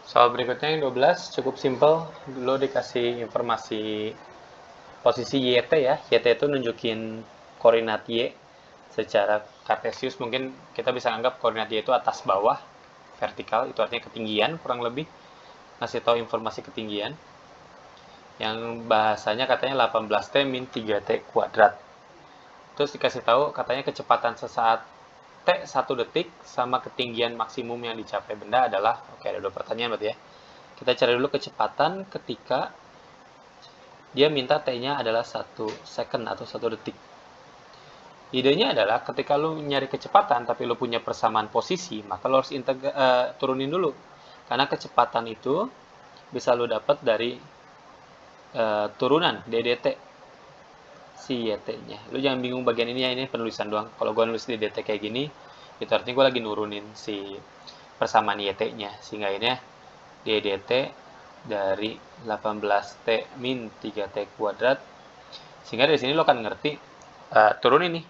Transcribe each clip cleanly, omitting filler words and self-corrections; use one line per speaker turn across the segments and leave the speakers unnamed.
Soal berikutnya yang 12 cukup simpel. Dulu dikasih informasi posisi YT ya. YT itu nunjukin koordinat Y secara kartesius. Mungkin kita bisa anggap koordinat Y itu atas bawah, vertikal, itu artinya ketinggian kurang lebih. Ngasih tahu informasi ketinggian. Yang bahasanya katanya 18T min 3T kuadrat. Terus dikasih tahu katanya kecepatan sesaat T 1 detik sama ketinggian maksimum yang dicapai benda adalah, oke ada dua pertanyaan berarti ya. Kita cari dulu kecepatan ketika dia minta T-nya adalah 1 second atau 1 detik. Idenya adalah ketika lu nyari kecepatan tapi lu punya persamaan posisi, maka lu harus turunin dulu. Karena kecepatan itu bisa lu dapat dari turunan DDT si YT-nya. Lu jangan bingung bagian ini ya, ini penulisan doang. Kalau gua nulis DDT kayak gini, itu artinya gua lagi nurunin si persamaan YT-nya. Sehingga ini DDT dari 18T min 3T kuadrat. Sehingga dari sini lo akan ngerti, turunin nih.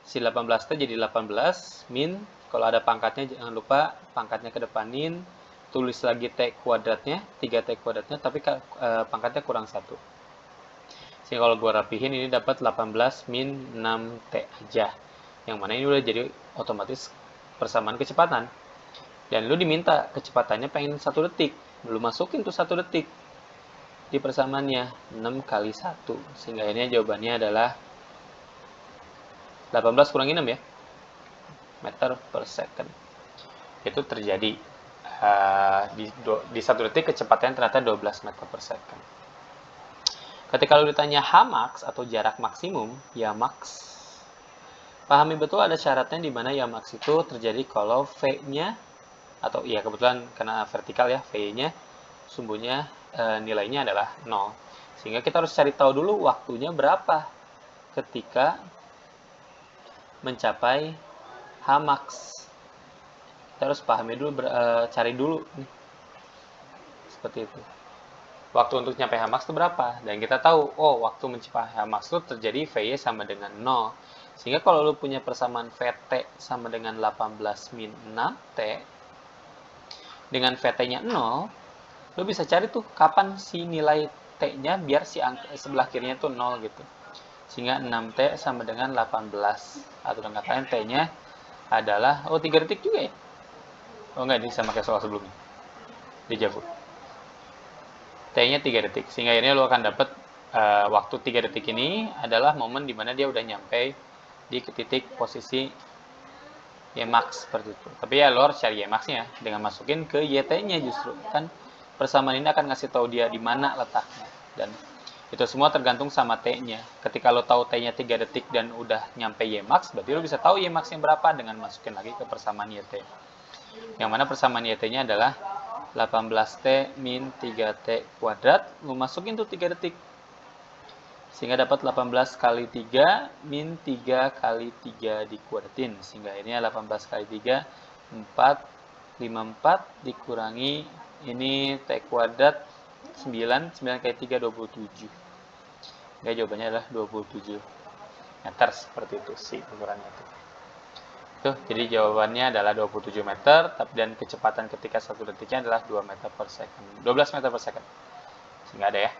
Si 18T jadi 18 min, kalau ada pangkatnya jangan lupa pangkatnya kedepanin, tulis lagi T kuadratnya, 3T kuadratnya, tapi pangkatnya kurang 1. Sehingga kalau gue rapihin ini dapat 18 min 6T aja. Yang mana ini udah jadi otomatis persamaan kecepatan. Dan lu diminta kecepatannya pengen 1 detik. Lu masukin tuh 1 detik di persamaannya 6 kali 1. Sehingga ini jawabannya adalah 18 kurang 6 ya. Meter per second. Itu terjadi di 1 detik kecepatannya ternyata 12 meter per second. Ketika lu ditanya Hmax atau jarak maksimum, ya max. Pahami betul ada syaratnya di mana ya max itu terjadi kalau V-nya atau ya kebetulan karena vertikal ya, V-nya sumbunya nilainya adalah 0. Sehingga kita harus cari tahu dulu waktunya berapa ketika mencapai Hmax. Kita harus pahami dulu, cari dulu nih. Seperti itu. Waktu untuk nyampe Hmax itu berapa? Dan kita tahu, oh waktu mencapai Hmax itu terjadi VY sama dengan 0. Sehingga kalau lu punya persamaan VT sama dengan 18 min 6T, dengan VT-nya 0, lu bisa cari tuh kapan si nilai T-nya biar si sebelah kirinya tuh 0 gitu. Sehingga 6T sama dengan 18. Atau dengan kata lain T-nya adalah, 3 detik juga ya? Oh enggak, ini sama kayak soal sebelumnya. Dejavu. T-nya 3 detik. Sehingga akhirnya lo akan dapat waktu 3 detik ini adalah momen dimana dia udah nyampe di titik posisi Ymax seperti itu. Tapi ya lo harus cari Ymax-nya dengan masukin ke YT-nya justru. Kan persamaan ini akan ngasih tahu dia di mana letaknya. Dan itu semua tergantung sama T-nya. Ketika lo tahu T-nya 3 detik dan udah nyampe Ymax, berarti lo bisa tahu Ymax-nya berapa dengan masukin lagi ke persamaan YT. Yang mana persamaan YT-nya adalah 18T min 3T kuadrat, lu masukin tuh 3 detik. Sehingga dapat 18 kali 3 min 3 kali 3 dikuadratin. Sehingga akhirnya 18 kali 3, 4, 54 dikurangi ini T kuadrat 9, 9 kali 3, 27. Sehingga jawabannya adalah 27 meter seperti itu sih ukurannya itu. Jadi jawabannya adalah 27 meter dan kecepatan ketika 1 detiknya adalah 2 meter per second. 12 meter per second. Sehingga ada ya.